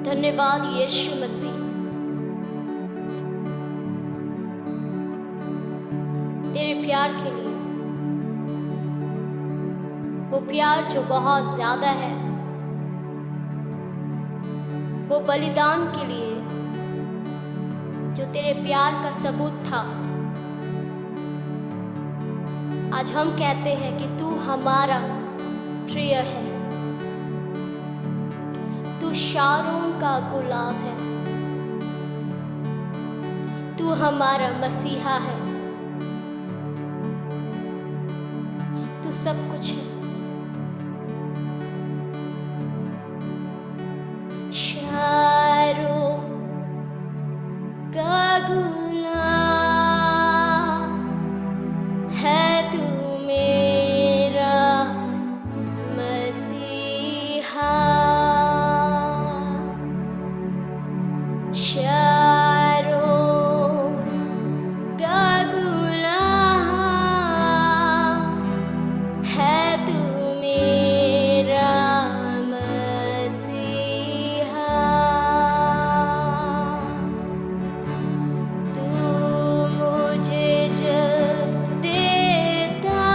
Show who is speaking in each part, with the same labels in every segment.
Speaker 1: धन्यवाद यीशु मसीह, तेरे प्यार के लिए। वो प्यार जो बहुत ज्यादा है, वो बलिदान के लिए जो तेरे प्यार का सबूत था। आज हम कहते हैं कि तू हमारा प्रिय है, तू शारोन का गुलाब है, तू हमारा मसीहा है, तू सब कुछ है। शारोन का गुलाब है, तू मेरा मसीहा। शारोन का गुलाब है, तू मेरा मसीहा। तू मुझे जल देता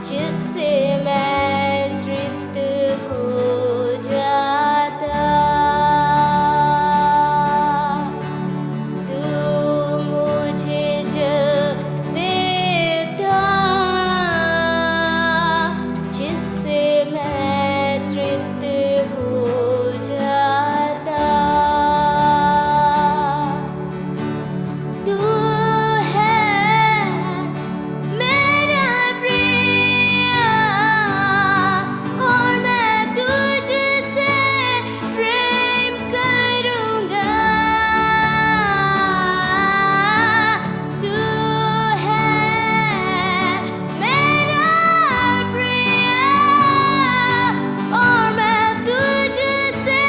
Speaker 1: जिससे मैं तृप्त हो जाता। तू मुझे जल देता जिससे मैं तृप्त हो जाता। तू है मेरा प्रिय और मैं तुझसे प्रेम करूँगा। तू है मेरा प्रिय और मैं तुझसे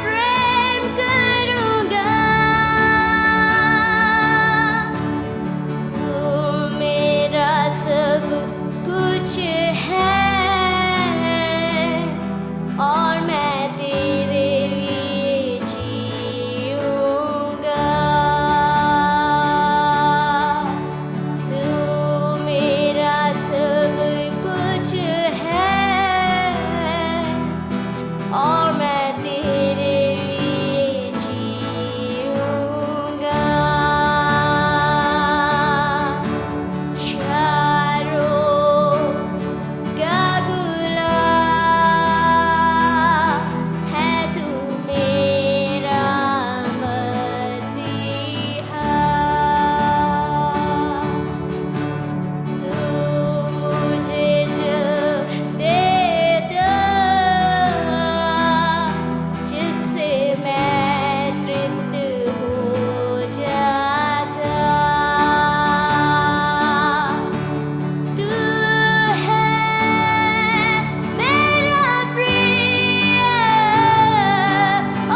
Speaker 1: प्रेम करूँगा। तू मेरा सब कुछ है और मैं तेरे लिए जीऊँगा। तू मेरा सब कुछ है और मैं तेरे लिए जीऊँगा। शारोन का गुलाब है, तू मेरा मसीहा। तू मुझे जल देता जिससे मैं तृप्त हो जाता। तू है मेरा प्रिय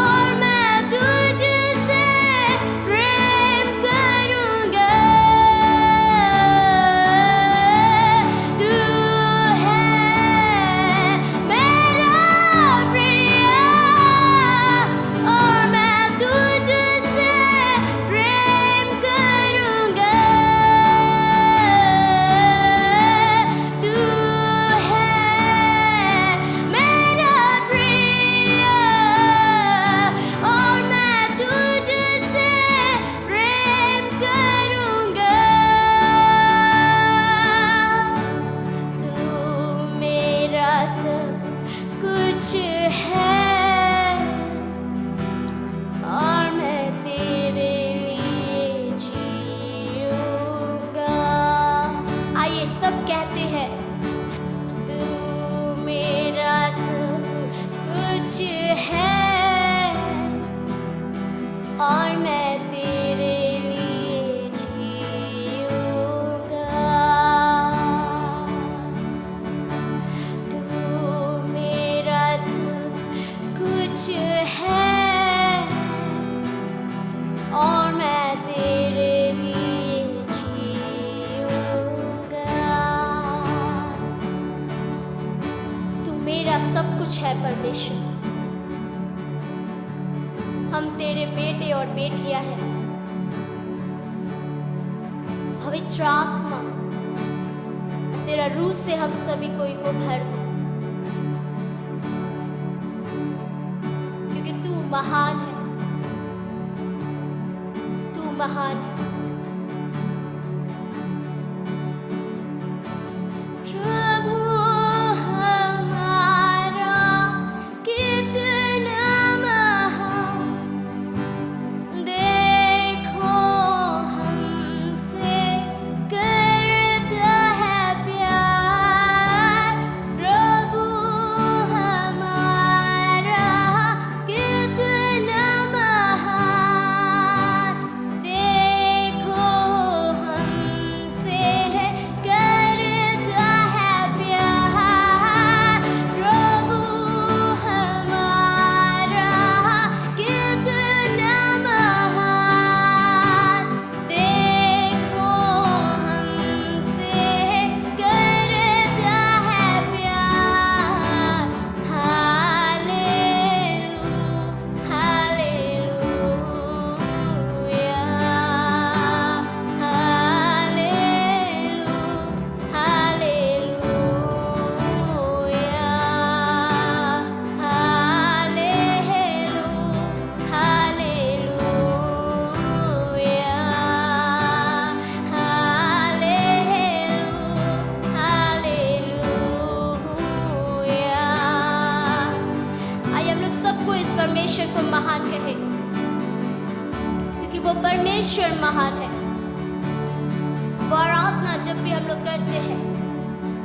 Speaker 1: और मैं तुझसे प्रेम करूँगा। तू है मेरा प्रिय और मैं तुझसे प्रेम करूँगा। तू है मेरा प्रिय और मैं तुझसे प्रेम करूँगा। तू मेरा सब कुछ है और मैं तेरे लिए जीऊँगा। आइए सब कहते हैं, तू मेरा सब कुछ है और मैं तेरे लिए जीऊँगा। तू मेरा सब कुछ है और मैं तेरे लिए जीऊँगा। तू मेरा सब कुछ है परमेश्वर। हम तेरे बेटे और बेटियां हैं। पवित्र आत्मा, तेरा रूह से हम सभी को भर दे, क्योंकि तू महान है, तू महान है। परमेश्वर को महान कहे, क्योंकि वो परमेश्वर महान है। वो आराधना जब भी हम लोग करते हैं,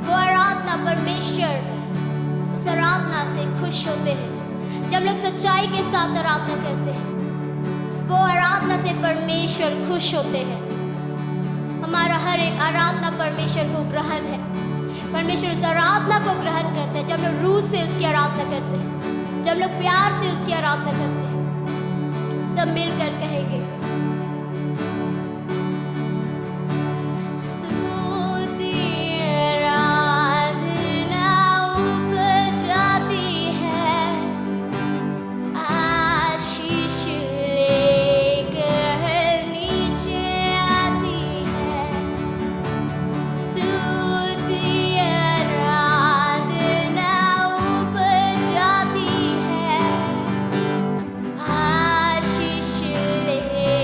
Speaker 1: वो आराधना परमेश्वर उस आराधना से खुश होते हैं। जब हम लोग सच्चाई के साथ आराधना करते हैं, वो आराधना से परमेश्वर खुश होते हैं। हमारा हर एक आराधना परमेश्वर को ग्रहण है। परमेश्वर उस आराधना को ग्रहण करते हैं जब हम लोग रूह से उसकी आराधना करते हैं, जब लोग प्यार से उसकी आराधना करते हैं। सब मिलकर कहेंगे, स्तुति आराधना उपजाती है, आशीष लेकर नीचे आती है। स्तुति आराधना उपजाती है, आशीष लेकर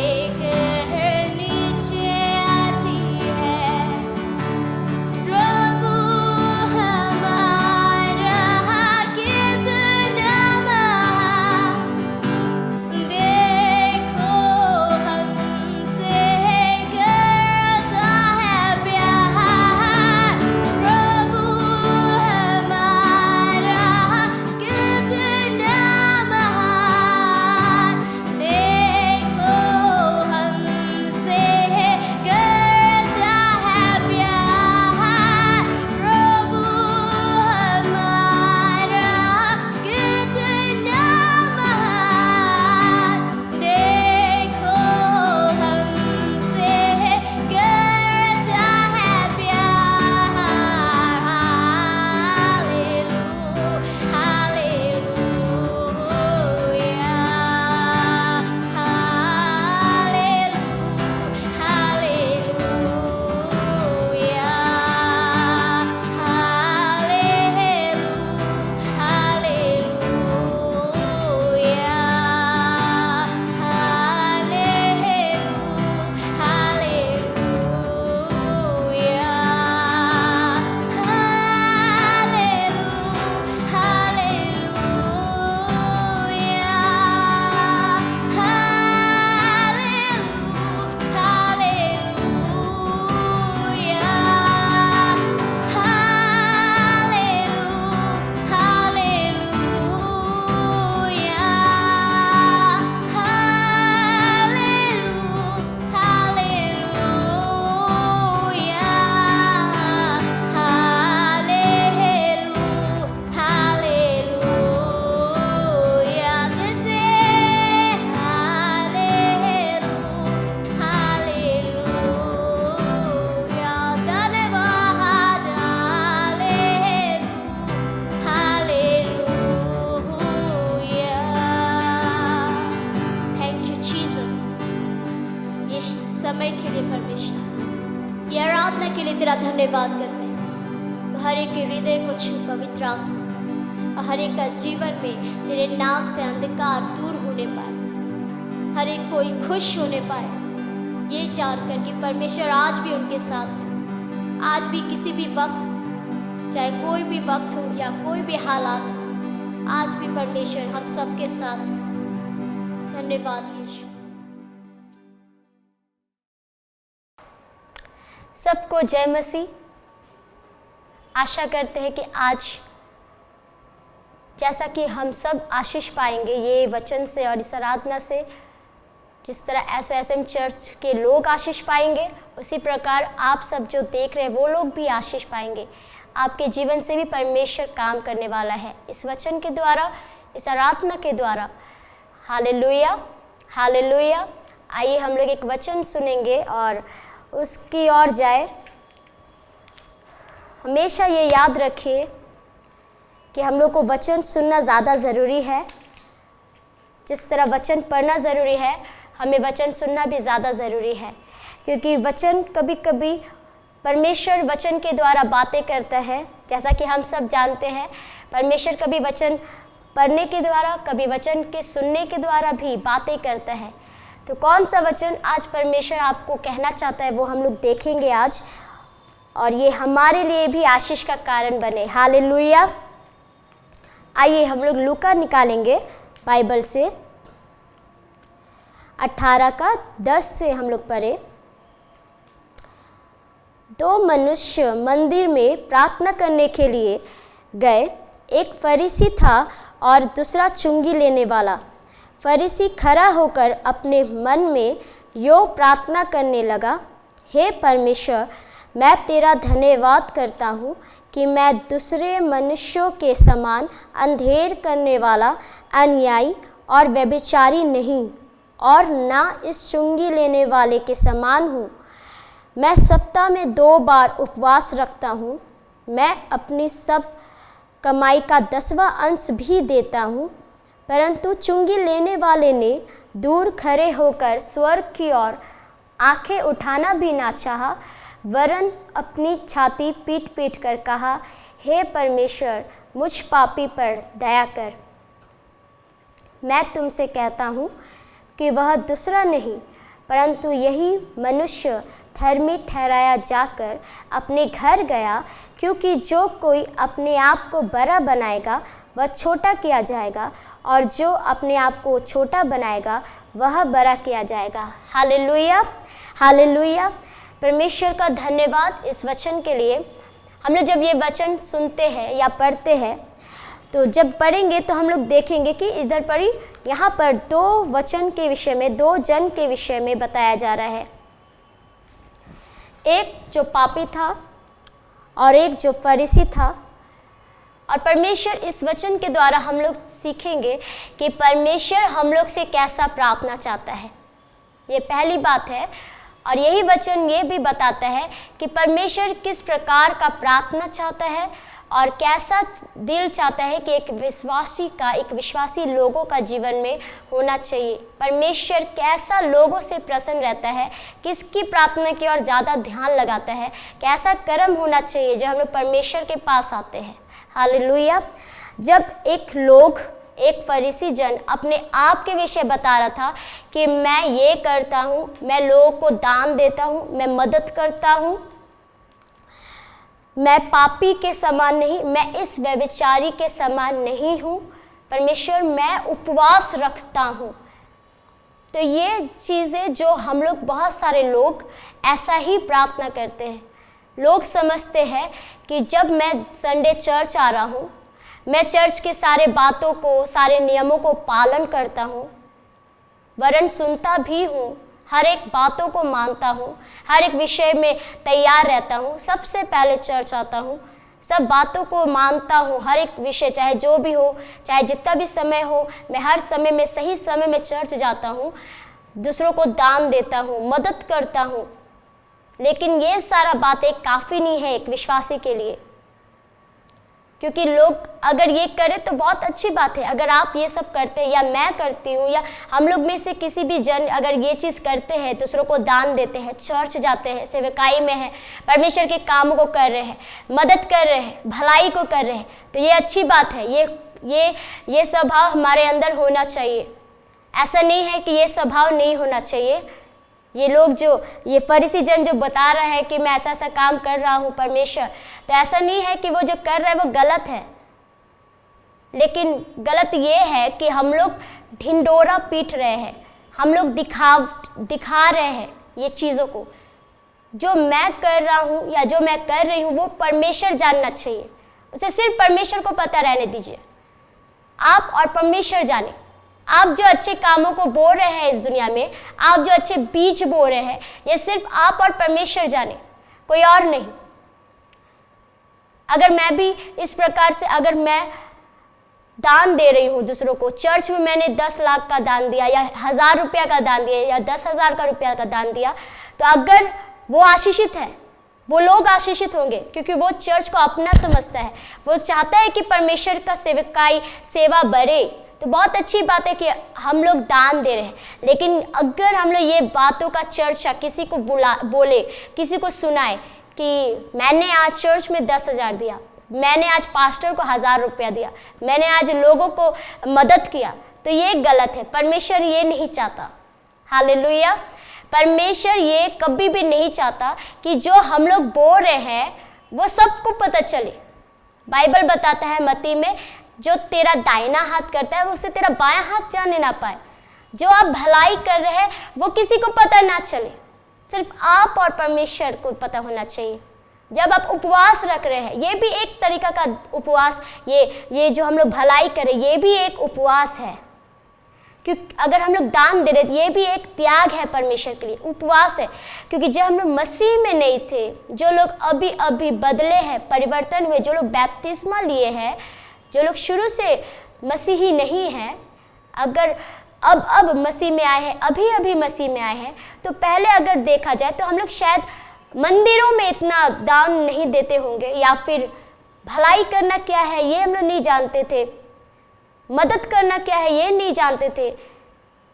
Speaker 1: तेरा धन्यवाद करते हैं। हर एक के हृदय को छू पवित्र आत्मा, और हर एक का जीवन में तेरे नाम से अंधकार दूर होने पाए, हर एक कोई खुश होने पाए, ये जानकर कि परमेश्वर आज भी उनके साथ है। आज भी किसी भी वक्त, चाहे कोई भी वक्त हो या कोई भी हालात हो, आज भी परमेश्वर हम सबके साथ है। धन्यवाद यीशु। सबको जय मसीह। आशा करते हैं कि आज जैसा कि हम सब आशीष पाएंगे ये वचन से और इस आराधना से, जिस तरह SOSM चर्च के लोग आशीष पाएंगे, उसी प्रकार आप सब जो देख रहे हैं वो लोग भी आशीष पाएंगे। आपके जीवन से भी परमेश्वर काम करने वाला है इस वचन के द्वारा, इस आराधना के द्वारा। Hallelujah, hallelujah. आइए हम लोग एक वचन सुनेंगे और उसकी ओर जाए। हमेशा ये याद रखिए कि हम लोग को वचन सुनना ज़्यादा ज़रूरी है। जिस तरह वचन पढ़ना ज़रूरी है, हमें वचन सुनना भी ज़्यादा ज़रूरी है, क्योंकि वचन कभी कभी परमेश्वर वचन के द्वारा बातें करता है। जैसा कि हम सब जानते हैं, परमेश्वर कभी वचन पढ़ने के द्वारा, कभी वचन के सुनने के द्वारा भी बातें करता है। तो कौन सा वचन आज परमेश्वर आपको कहना चाहता है वो हम लोग देखेंगे आज, और ये हमारे लिए भी आशीष का कारण बने। हालेलुया। आइए हम लोग लूका निकालेंगे बाइबल से, 18 का 10 से हम लोग पढ़े। 2 मनुष्य मंदिर में प्रार्थना करने के लिए गए, एक फरीसी था और दूसरा चुंगी लेने वाला। फरीसी खड़ा होकर अपने मन में यो प्रार्थना करने लगा, हे परमेश्वर, मैं तेरा धन्यवाद करता हूँ कि मैं दूसरे मनुष्यों के समान अंधेर करने वाला, अन्यायी और व्यभिचारी नहीं, और ना इस चुंगी लेने वाले के समान हूँ। मैं सप्ताह में 2 बार उपवास रखता हूँ। मैं अपनी सब कमाई का 10वां अंश भी देता हूँ। परंतु चुंगी लेने वाले ने दूर खड़े होकर स्वर्ग की ओर आंखें उठाना भी ना चाहा, वरन अपनी छाती पीट पीट कर कहा, हे परमेश्वर, मुझ पापी पर दया कर। मैं तुमसे कहता हूँ कि वह दूसरा नहीं, परंतु यही मनुष्य धर्मी ठहराया जाकर अपने घर गया, क्योंकि जो कोई अपने आप को बड़ा बनाएगा वह छोटा किया जाएगा, और जो अपने आप को छोटा बनाएगा वह बड़ा किया जाएगा। Hallelujah, hallelujah. परमेश्वर का धन्यवाद इस वचन के लिए। हम लोग जब ये वचन सुनते हैं या पढ़ते हैं, तो जब पढ़ेंगे तो हम लोग देखेंगे कि इधर पर ही यहाँ पर 2 वचन के विषय में, 2 जन के विषय में बताया जा रहा है। एक जो पापी था और एक जो फरीसी था। और परमेश्वर इस वचन के द्वारा हम लोग सीखेंगे कि परमेश्वर हम लोग से कैसा प्रार्थना चाहता है। ये पहली बात है। और यही वचन ये भी बताता है कि परमेश्वर किस प्रकार का प्रार्थना चाहता है और कैसा दिल चाहता है कि एक विश्वासी लोगों का जीवन में होना चाहिए। परमेश्वर कैसा लोगों से प्रसन्न रहता है, किसकी प्रार्थना की ओर ज़्यादा ध्यान लगाता है, कैसा कर्म होना चाहिए जब हम लोग परमेश्वर के पास आते हैं। हालेलुया। जब एक फरीसी जन अपने आप के विषय बता रहा था कि मैं ये करता हूँ, मैं लोगों को दान देता हूँ, मैं मदद करता हूँ, मैं पापी के समान नहीं, मैं इस व्यभिचारी के समान नहीं हूँ, परमेश्वर मैं उपवास रखता हूँ। तो ये चीज़ें जो हम लोग, बहुत सारे लोग ऐसा ही प्रार्थना करते हैं। लोग समझते हैं कि जब मैं संडे चर्च आ रहा हूँ, मैं चर्च के सारे बातों को, सारे नियमों को पालन करता हूँ, वरन सुनता भी हूँ, हर एक बातों को मानता हूँ, हर एक विषय में तैयार रहता हूँ, सबसे पहले चर्च आता हूँ, सब बातों को मानता हूँ, हर एक विषय चाहे जो भी हो, चाहे जितना भी समय हो, मैं हर समय में सही समय में चर्च जाता हूँ, दूसरों को दान देता हूँ, मदद करता हूँ। लेकिन ये सारा बातें काफ़ी नहीं है एक विश्वासी के लिए।
Speaker 2: क्योंकि लोग अगर ये करें तो बहुत अच्छी बात है। अगर आप ये सब करते हैं या मैं करती हूँ या हम लोग में से किसी भी जन अगर ये चीज़ करते हैं, दूसरों को दान देते हैं, चर्च जाते हैं, सेवकाई में है, परमेश्वर के कामों को कर रहे हैं, मदद कर रहे हैं, भलाई को कर रहे हैं, तो ये अच्छी बात है। ये स्वभाव हमारे अंदर होना चाहिए। ऐसा नहीं है कि ये स्वभाव नहीं होना चाहिए। ये लोग जो ये फरीसी जन जो बता रहे हैं कि मैं ऐसा ऐसा काम कर रहा हूँ परमेश्वर, तो ऐसा नहीं है कि वो जो कर रहे हैं वो गलत है, लेकिन गलत ये है कि हम लोग ढिंडोरा पीट रहे हैं, हम लोग दिखा रहे हैं ये चीज़ों को। जो मैं कर रहा हूँ या जो मैं कर रही हूँ वो परमेश्वर जानना चाहिए, उसे सिर्फ परमेश्वर को पता रहने दीजिए। आप और परमेश्वर जाने। आप जो अच्छे कामों को बो रहे हैं इस दुनिया में, आप जो अच्छे बीज बो रहे हैं, ये सिर्फ आप और परमेश्वर जाने, कोई और नहीं। अगर मैं भी इस प्रकार से अगर मैं दान दे रही हूँ दूसरों को, चर्च में मैंने 10 लाख का दान दिया या 1000 रुपया का दान दिया या 10,000 का रुपया का दान दिया, तो अगर वो आशीषित है, वो लोग आशीषित होंगे, क्योंकि वो चर्च को अपना समझता है, वो चाहता है कि परमेश्वर का सेवकाई सेवा बढ़े। तो बहुत अच्छी बात है कि हम लोग दान दे रहे हैं, लेकिन अगर हम लोग ये बातों का चर्चा किसी को बोले, किसी को सुनाए कि मैंने आज चर्च में 10,000 दिया, मैंने आज पास्टर को 1000 रुपया दिया, मैंने आज लोगों को मदद किया, तो ये गलत है। परमेश्वर ये नहीं चाहता। हालेलुया। परमेश्वर ये कभी भी नहीं चाहता कि जो हम लोग बोल रहे हैं वो सबको पता चले। बाइबल बताता है मत्ती में, जो तेरा दाहिना हाथ करता है उसे तेरा बायां हाथ जाने ना पाए। जो आप भलाई कर रहे हैं वो किसी को पता ना चले, सिर्फ आप और परमेश्वर को पता होना चाहिए। जब आप उपवास रख रहे हैं, ये भी एक तरीका का उपवास, ये जो हम लोग भलाई करें ये भी एक उपवास है। क्योंकि अगर हम लोग दान दे रहे थे, ये भी एक त्याग है परमेश्वर के लिए, उपवास है। क्योंकि जब हम लोग मसीह में नहीं थे, जो लोग अभी अभी बदले हैं, परिवर्तन हुए, जो लोग बैप्तिस्मा लिए हैं, जो लोग शुरू से मसीही नहीं हैं, अगर अब मसीह में आए हैं, अभी मसीह में आए हैं, तो पहले अगर देखा जाए तो हम लोग शायद मंदिरों में इतना दान नहीं देते होंगे, या फिर भलाई करना क्या है ये हम लोग नहीं जानते थे, मदद करना क्या है ये नहीं जानते थे।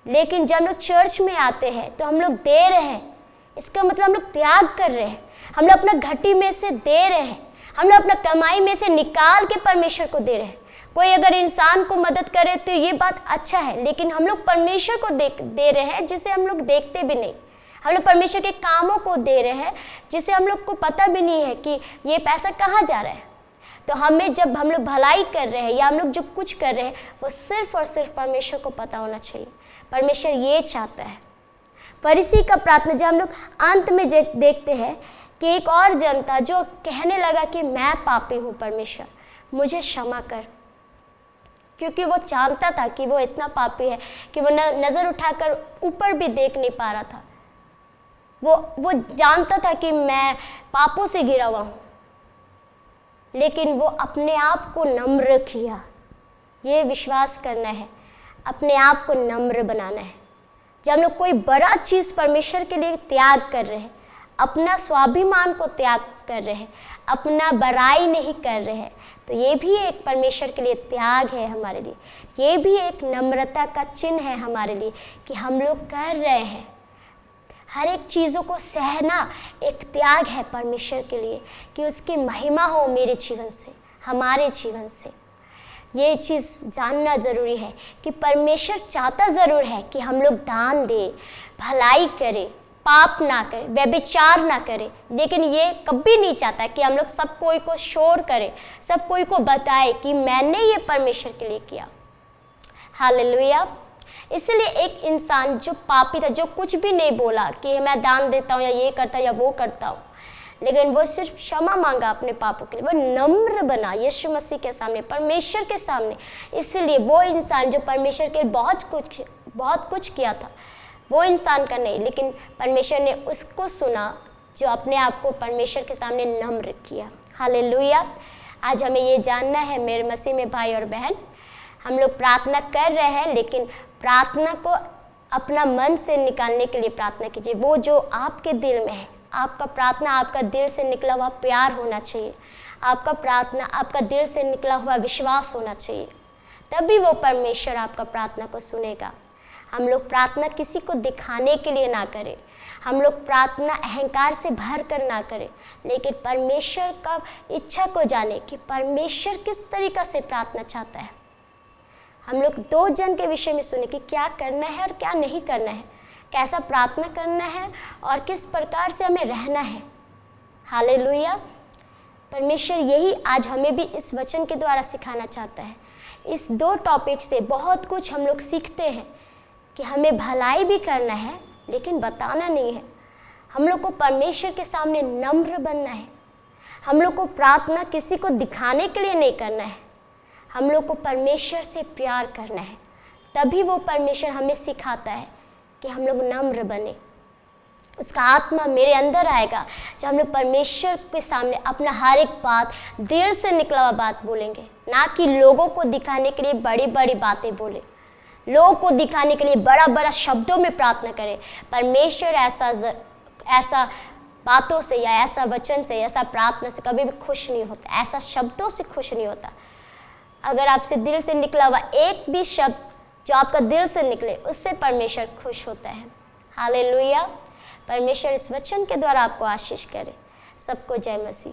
Speaker 2: लेकिन जब हम लोग चर्च में आते हैं तो हम लोग दे रहे हैं, इसका मतलब हम लोग त्याग कर रहे हैं। हम लोग अपना घटी में से दे रहे हैं, हम लोग अपना कमाई में से निकाल के परमेश्वर को दे रहे हैं। कोई अगर इंसान को मदद करे तो ये बात अच्छा है, लेकिन हम लोग परमेश्वर को दे रहे हैं जिसे हम लोग देखते भी नहीं। हम लोग परमेश्वर के कामों को दे रहे हैं जिसे हम लोग को पता भी नहीं है कि ये पैसा कहाँ जा रहा है। तो हमें जब हम लोग भलाई कर रहे हैं या हम लोग जो कुछ कर रहे हैं वो सिर्फ और सिर्फ परमेश्वर को पता होना चाहिए। परमेश्वर ये चाहता है। फरीसी का प्रार्थना जब हम लोग अंत में देखते हैं कि एक और जनता जो कहने लगा कि मैं पापी हूँ, परमेश्वर मुझे क्षमा कर, क्योंकि वो जानता था कि वो इतना पापी है कि वो नज़र उठाकर ऊपर भी देख नहीं पा रहा था। वो जानता था कि मैं पापों से घिरा हुआ हूँ, लेकिन वो अपने आप को नम्र किया। ये विश्वास करना है, अपने आप को नम्र बनाना है। जब हम लोग कोई बड़ा चीज़ परमेश्वर के लिए त्याग कर रहे हैं, अपना स्वाभिमान को त्याग कर रहे हैं, अपना बड़ाई नहीं कर रहे हैं, तो ये भी एक परमेश्वर के लिए त्याग है हमारे लिए। ये भी एक नम्रता का चिन्ह है हमारे लिए कि हम लोग कर रहे हैं। हर एक चीज़ों को सहना एक त्याग है परमेश्वर के लिए कि उसकी महिमा हो मेरे जीवन से, हमारे जीवन से। ये चीज़ जानना ज़रूरी है कि परमेश्वर चाहता ज़रूर है कि हम लोग दान दें, भलाई करें, पाप ना करें, व्यभिचार ना करें, लेकिन ये कभी नहीं चाहता कि हम लोग सब कोई को शोर करें, सब कोई को बताए कि मैंने ये परमेश्वर के लिए किया। हालेलुया। इसलिए एक इंसान जो पापी था, जो कुछ भी नहीं बोला कि मैं दान देता हूँ या ये करता हूँ या वो करता हूँ, लेकिन वो सिर्फ क्षमा मांगा अपने पापों के लिए, वो नम्र बना यीशु मसीह के सामने, परमेश्वर के सामने। इसलिए वो इंसान जो परमेश्वर के बहुत कुछ किया था, वो इंसान का नहीं, लेकिन परमेश्वर ने उसको सुना जो अपने आप को परमेश्वर के सामने नम्र किया। हालेलुया। आज हमें ये जानना है मेरे मसीह में भाई और बहन, हम लोग प्रार्थना कर रहे हैं, लेकिन प्रार्थना को अपना मन से निकालने के लिए प्रार्थना कीजिए। वो जो आपके दिल में है, आपका प्रार्थना आपका दिल से निकला हुआ प्यार होना चाहिए। आपका प्रार्थना आपका दिल से निकला हुआ विश्वास होना चाहिए, तभी वो परमेश्वर आपका प्रार्थना को सुनेगा। हम लोग प्रार्थना किसी को दिखाने के लिए ना करें, हम लोग प्रार्थना अहंकार से भर कर ना करें, लेकिन परमेश्वर का इच्छा को जाने कि परमेश्वर किस तरीक़ा से प्रार्थना चाहता है। हम लोग 2 जन के विषय में सुने कि क्या करना है और क्या नहीं करना है, कैसा प्रार्थना करना है और किस प्रकार से हमें रहना है। हालेलुया। परमेश्वर यही आज हमें भी इस वचन के द्वारा सिखाना चाहता है। इस 2 टॉपिक से बहुत कुछ हम लोग सीखते हैं कि हमें भलाई भी करना है लेकिन बताना नहीं है। हम लोग को परमेश्वर के सामने नम्र बनना है। हम लोग को प्रार्थना किसी को दिखाने के लिए नहीं करना है, हम लोग को परमेश्वर से प्यार करना है। तभी वो परमेश्वर हमें सिखाता है कि हम लोग नम्र बने। उसका आत्मा मेरे अंदर आएगा जब हम लोग परमेश्वर के सामने अपना हर एक बात दिल से निकला हुआ बात बोलेंगे, ना कि लोगों को दिखाने के लिए बड़ी बड़ी बातें बोले, लोगों को दिखाने के लिए बड़ा बड़ा शब्दों में प्रार्थना करें। परमेश्वर ऐसा बातों से या ऐसा वचन से, ऐसा प्रार्थना से कभी भी खुश नहीं होता, ऐसा शब्दों से खुश नहीं होता। अगर आपसे दिल से निकला हुआ एक भी शब्द जो आपका दिल से निकले, उससे परमेश्वर खुश होता है। हालेलुया। परमेश्वर इस वचन के द्वारा आपको आशीष करे। सबको जय मसीह।